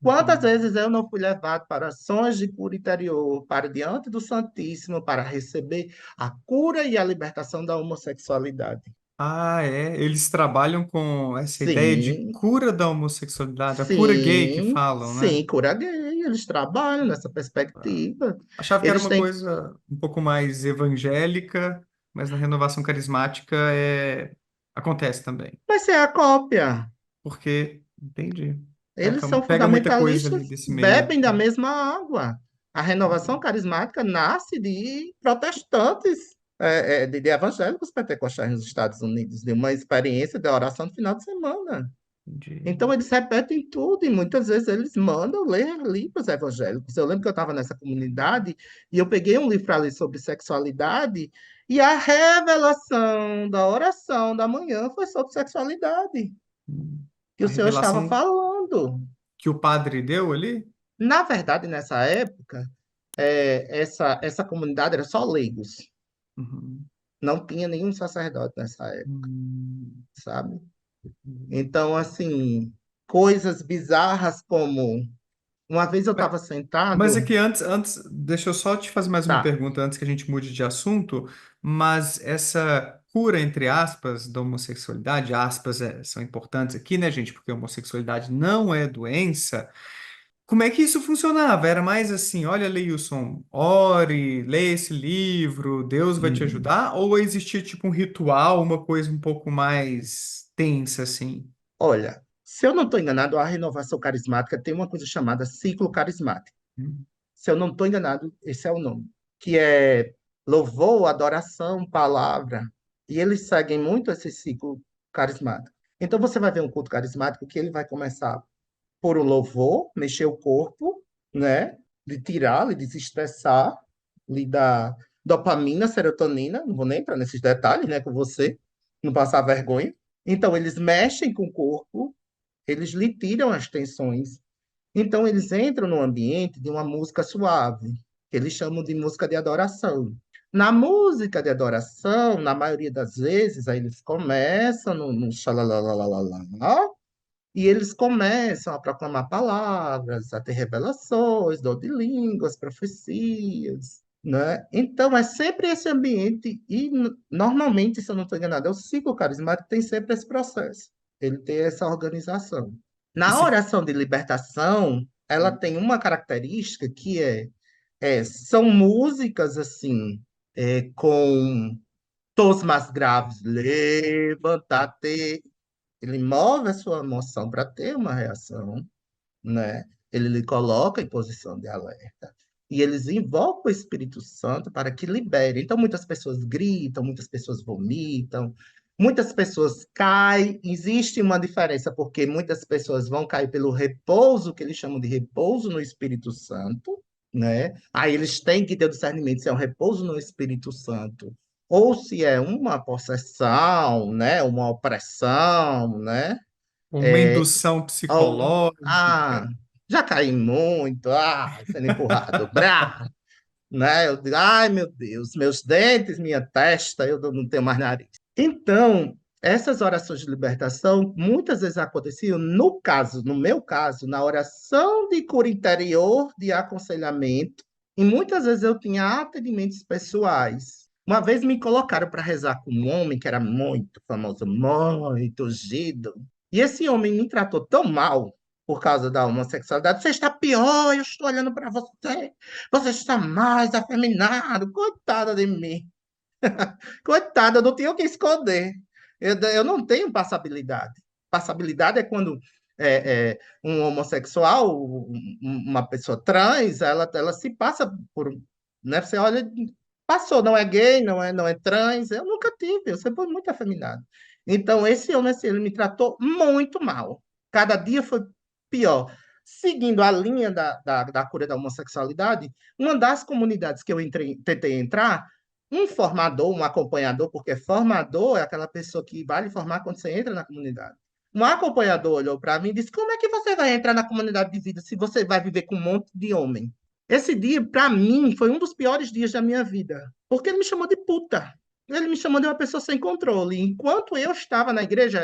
Quantas Entendi. vezes eu não fui levado para ações de cura interior, para diante do Santíssimo, para receber a cura e a libertação da homossexualidade? Ah, é. Eles trabalham com essa ideia de Sim, cura da homossexualidade, a cura gay que sim, falam, né? sim, cura gay, eles trabalham nessa perspectiva. Achava que era Eles uma têm, coisa um pouco mais evangélica, mas na renovação carismática acontece também. vai ser a cópia. Porque, entendi. Eles são Pega muita coisa fundamentalistas, ali desse meio. bebem da mesma água. A renovação carismática nasce de protestantes, de evangélicos pentecostais nos Estados Unidos, de uma experiência de oração no final de semana. Entendi. Então, eles repetem tudo e muitas vezes eles mandam ler livros evangélicos. Eu lembro que eu estava nessa comunidade e eu peguei um livro para ler sobre sexualidade e a revelação da oração da manhã foi sobre sexualidade, que A o senhor estava revelação falando. que o padre deu ali? Na verdade, nessa época, essa comunidade era só leigos. Uhum. Não tinha nenhum sacerdote nessa época, Hum, sabe? hum. Então, assim, coisas bizarras como... Uma vez eu Mas estava mas sentado... aqui antes, deixa eu só te fazer mais uma Tá. pergunta antes que a gente mude de assunto, mas essa cura, entre aspas, da homossexualidade, aspas são importantes aqui, né, gente? Porque a homossexualidade não é doença. Como é que isso funcionava? Era mais assim, olha, Leilson, ore, leia esse livro, Deus vai te Hum. ajudar? Ou existia tipo um ritual, uma coisa um pouco mais tensa assim? Olha, se eu não estou enganado, a renovação carismática tem uma coisa chamada ciclo carismático. Hum, Se eu não estou enganado, esse é o nome. Que é louvor, adoração, palavra. E eles seguem muito esse ciclo carismático. Então você vai ver um culto carismático que ele vai começar por um louvor, mexer o corpo, né? Lhe tirar, lhe desestressar, lhe dar dopamina, serotonina. Não vou nem entrar nesses detalhes, né, com você, não passar vergonha. Então, eles mexem com o corpo, eles lhe tiram as tensões. Então, eles entram no ambiente de uma música suave, que eles chamam de música de adoração. Na música de adoração, na maioria das vezes, aí eles começam no xalalalalala, e eles começam a proclamar palavras, a ter revelações, dom de línguas, profecias, né? Então, é sempre esse ambiente, e normalmente, se eu não estou enganado, é o ciclo carismático que tem sempre esse processo. Ele tem essa organização. E Na se... oração de libertação, ela tem uma característica que são músicas assim, com tons mais graves, levanta-te, ele move a sua emoção para ter uma reação, né? Ele lhe coloca em posição de alerta. E eles invocam o Espírito Santo para que libere. Então, muitas pessoas gritam, muitas pessoas vomitam, muitas pessoas caem. Existe uma diferença, porque muitas pessoas vão cair pelo repouso, que eles chamam de repouso no Espírito Santo, né? Aí eles têm que ter o discernimento se é um repouso no Espírito Santo ou se é uma possessão, né? Uma opressão, né? Uma indução Ah, psicológica. já caí muito, sendo empurrado, né? Eu digo, ai meu Deus, meus dentes, minha testa, eu não tenho mais nariz. Então, essas orações de libertação muitas vezes aconteciam, no caso, no meu caso, na oração de cura interior, de aconselhamento, e muitas vezes eu tinha atendimentos pessoais. Uma vez me colocaram para rezar com um homem que era muito famoso, muito ungido, e esse homem me tratou tão mal por causa da homossexualidade. Você está pior, eu estou olhando para você. Você está mais afeminado. Coitada de mim. Coitada, eu não tenho o que esconder. Eu não tenho passabilidade. Passabilidade é quando um homossexual, uma pessoa trans, ela se passa por. Né? Você olha, passou, não é gay, não é trans. Eu nunca tive, eu sempre fui muito afeminado. Então, esse homem, assim, ele me tratou muito mal. Cada dia foi pior. Seguindo a linha da cura da homossexualidade, uma das comunidades que eu tentei entrar, um formador, um acompanhador, porque formador é aquela pessoa que vai lhe formar quando você entra na comunidade. Um acompanhador olhou para mim e disse: Como é que você vai entrar na comunidade de vida se você vai viver com um monte de homem? Esse dia, para mim, foi um dos piores dias da minha vida, porque ele me chamou de puta. Ele me chamou de uma pessoa sem controle. Enquanto eu estava na igreja,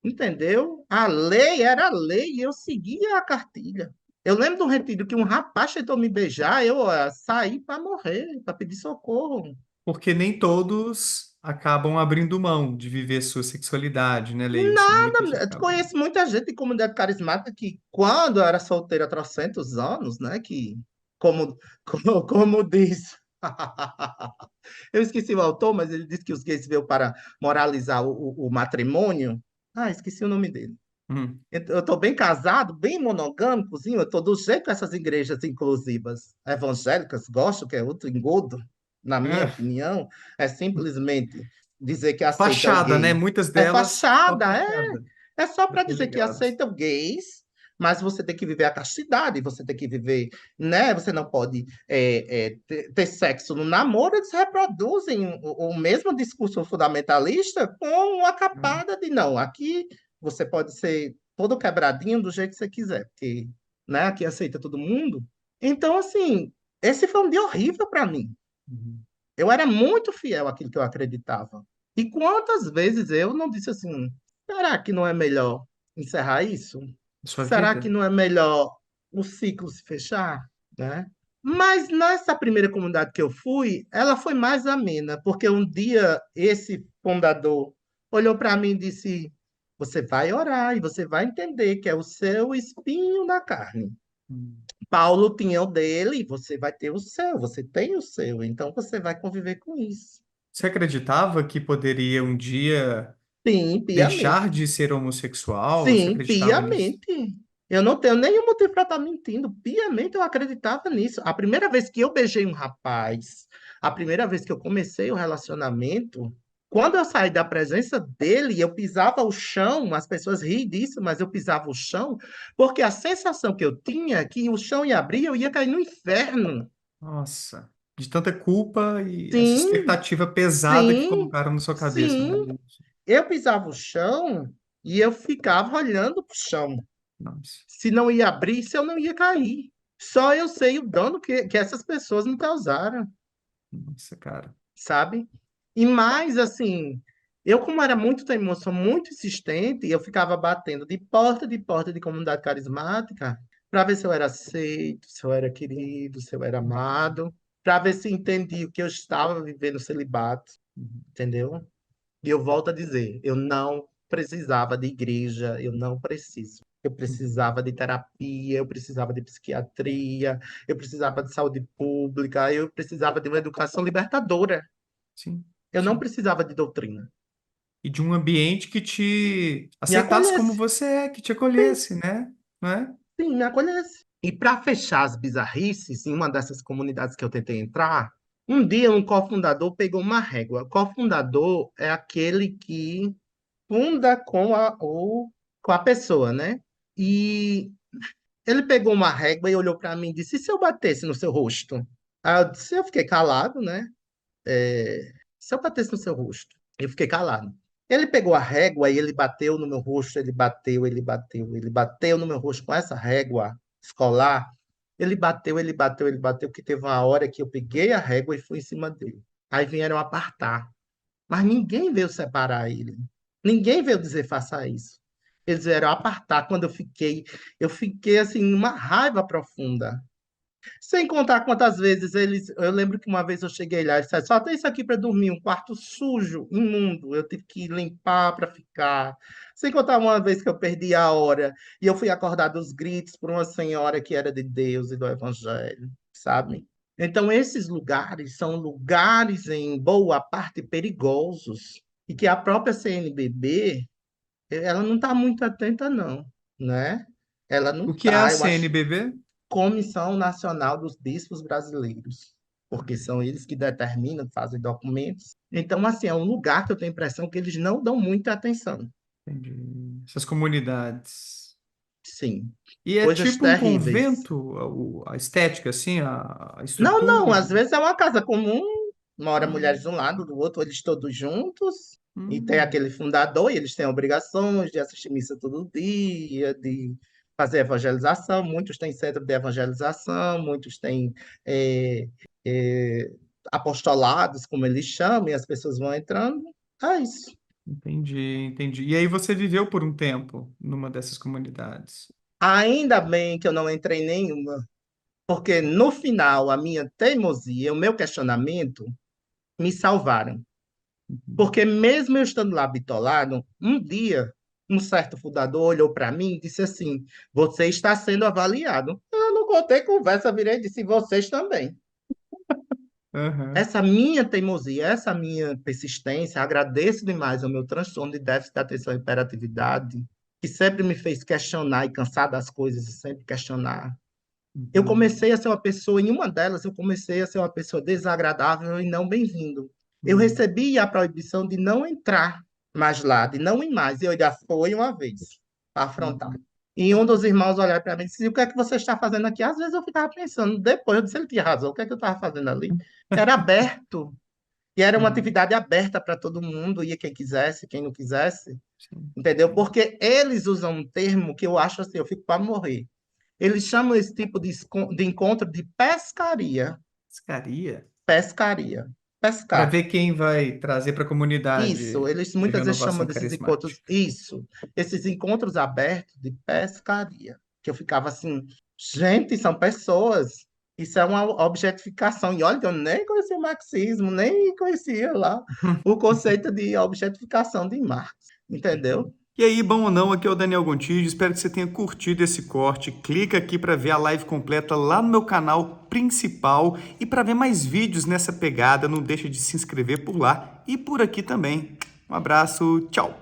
entendeu? A lei era a lei e eu seguia a cartilha. Eu lembro de um retiro que um rapaz tentou me beijar, eu saí para morrer, para pedir socorro. Porque nem todos acabam abrindo mão de viver sua sexualidade, né, Leilson? Muitos Nada, eu acabam. conheço muita gente de comunidade carismática que, quando eu era solteira há trocentos anos, né, que, como, como diz, eu esqueci o autor, mas ele disse que os gays veio para moralizar o matrimônio. Ah, esqueci o nome dele. Hum. Eu estou bem casado, bem monogâmicozinho, eu estou do jeito que essas igrejas inclusivas evangélicas gostam, que é outro engodo, na minha É, opinião, é simplesmente dizer que aceita o fachada, né? gay. Muitas É delas só fachada, fachada. é só para Estou dizer que ligado. aceita o gays, mas você tem que viver a castidade, você tem que viver, né? Você não pode ter sexo no namoro, eles reproduzem o mesmo discurso fundamentalista com uma Hum. capada de não, aqui você pode ser todo quebradinho do jeito que você quiser, porque, né, aqui aceita todo mundo. Então, assim, esse foi um dia horrível para mim. Uhum. Eu era muito fiel àquilo que eu acreditava. E quantas vezes eu não disse assim: será que não é melhor encerrar isso? Sua Será que vida? não é melhor o ciclo se fechar, né? Mas nessa primeira comunidade que eu fui, ela foi mais amena, porque um dia esse fundador olhou para mim e disse: você vai orar e você vai entender que é o seu espinho na carne. Hum. Paulo tinha o dele, você vai ter o seu, você tem o seu, então você vai conviver com isso. Você acreditava que poderia um dia Sim, deixar piamente. de ser homossexual? Você Sim, acreditava nisso? piamente. Eu não tenho nenhum motivo para estar mentindo. Piamente eu acreditava nisso. A primeira vez que eu beijei um rapaz, a primeira vez que eu comecei o relacionamento, quando eu saí da presença dele, eu pisava o chão, as pessoas riem disso, mas eu pisava o chão, porque a sensação que eu tinha é que o chão ia abrir, eu ia cair no inferno. Nossa, de tanta culpa e essa Sim, expectativa pesada que sim, colocaram na sua cabeça, né, sim. Leilson? Eu pisava o chão e eu ficava olhando para o chão. Nossa, Se não ia abrir, se eu não ia cair. Só eu sei o dano que essas pessoas me causaram, nossa, cara. sabe? E mais, assim, eu, como era muito teimoso, sou muito insistente, eu ficava batendo de porta de comunidade carismática para ver se eu era aceito, se eu era querido, se eu era amado, para ver se entendia que eu estava vivendo celibato, Uhum. entendeu? E eu volto a dizer, eu não precisava de igreja, eu não preciso. Eu Uhum. precisava de terapia, eu precisava de psiquiatria, eu precisava de saúde pública, eu precisava de uma educação libertadora. Sim, Eu não sim. precisava de doutrina. E de um ambiente que te Me aceitasse como acolhesse, você é, que te sim, acolhesse, né? Não é? sim, me acolhesse. E para fechar as bizarrices, em uma dessas comunidades que eu tentei entrar, um dia um cofundador pegou uma régua. Cofundador é aquele que funda com a pessoa, né? E ele pegou uma régua e olhou para mim e disse: e se eu batesse no seu rosto? Aí eu disse: eu fiquei calado, né? Se eu batesse no seu rosto? Eu fiquei calado. Ele pegou a régua e ele bateu no meu rosto, ele bateu, ele bateu, ele bateu no meu rosto com essa régua escolar. Ele bateu, ele bateu, ele bateu, que teve uma hora que eu peguei a régua e fui em cima dele. Aí vieram apartar. Mas ninguém veio separar ele. Ninguém veio dizer faça isso. Eles vieram apartar quando eu fiquei assim, numa raiva profunda. Sem contar quantas vezes eles. Eu lembro que uma vez eu cheguei lá e disse: só tem isso aqui para dormir, um quarto sujo, imundo. Eu tive que limpar para ficar. Sem contar uma vez que eu perdi a hora e eu fui acordar dos gritos por uma senhora que era de Deus e do Evangelho, sabe? Então, esses lugares são lugares, em boa parte, perigosos e que a própria CNBB, ela não está muito atenta, não, né? Ela não O que é a está, eu acho. CNBB? Comissão Nacional dos Bispos Brasileiros, porque são eles que determinam, fazem documentos. Então, assim, é um lugar que eu tenho a impressão que eles não dão muita atenção. Entendi. Essas comunidades. Sim, E é coisas tipo um terríveis. convento, a estética, assim, a Não, não, estrutura. às vezes é uma casa comum, mora mulheres Hum, de um lado, do outro, eles todos juntos, e tem hum, aquele fundador, e eles têm obrigações de assistir missa todo dia, de fazer evangelização, muitos têm centro de evangelização, muitos têm é, é, apostolados, como eles chamam, e as pessoas vão entrando. É isso. Entendi, entendi. E aí você viveu por um tempo numa dessas comunidades. Ainda bem que eu não entrei em nenhuma, porque no final a minha teimosia, o meu questionamento me salvaram. Uhum. Porque mesmo eu estando lá bitolado, um dia um certo fundador olhou para mim e disse assim: Você está sendo avaliado. Eu não contei conversa, virei e disse: Vocês também. Aham. Essa minha teimosia, essa minha persistência, agradeço demais ao meu transtorno de déficit de atenção e hiperatividade, que sempre me fez questionar e cansar das coisas e sempre questionar. Eu Uhum. comecei a ser uma pessoa, em uma delas, eu comecei a ser uma pessoa desagradável e não bem-vindo. Eu Uhum. recebi a proibição de não entrar mais lá, de não ir mais. E eu já fui uma vez para afrontar. Uhum. E um dos irmãos olhar para mim e disse: O que é que você está fazendo aqui? Às vezes eu ficava pensando, depois eu disse: Ele tinha razão, o que é que eu estava fazendo ali? Era aberto. E era uma Uhum. atividade aberta para todo mundo, ia quem quisesse, quem não quisesse, Sim, entendeu? sim. Porque eles usam um termo que eu acho assim, eu fico para morrer. Eles chamam esse tipo de encontro de pescaria. Pescaria? Pescaria. Para Pescar. ver quem vai trazer para a Isso, comunidade eles de muitas vezes chamam renovação desses encontros, carismática. isso, esses encontros abertos de pescaria. Que eu ficava assim, gente, são pessoas. Isso é uma objetificação. E olha, que eu nem conhecia o marxismo, nem conhecia lá o conceito de objetificação de Marx, entendeu? E aí, bom ou não, aqui é o Daniel Gontijo. Espero que você tenha curtido esse corte. Clica aqui para ver a live completa lá no meu canal principal e para ver mais vídeos nessa pegada. Não deixa de se inscrever por lá e por aqui também. Um abraço, tchau!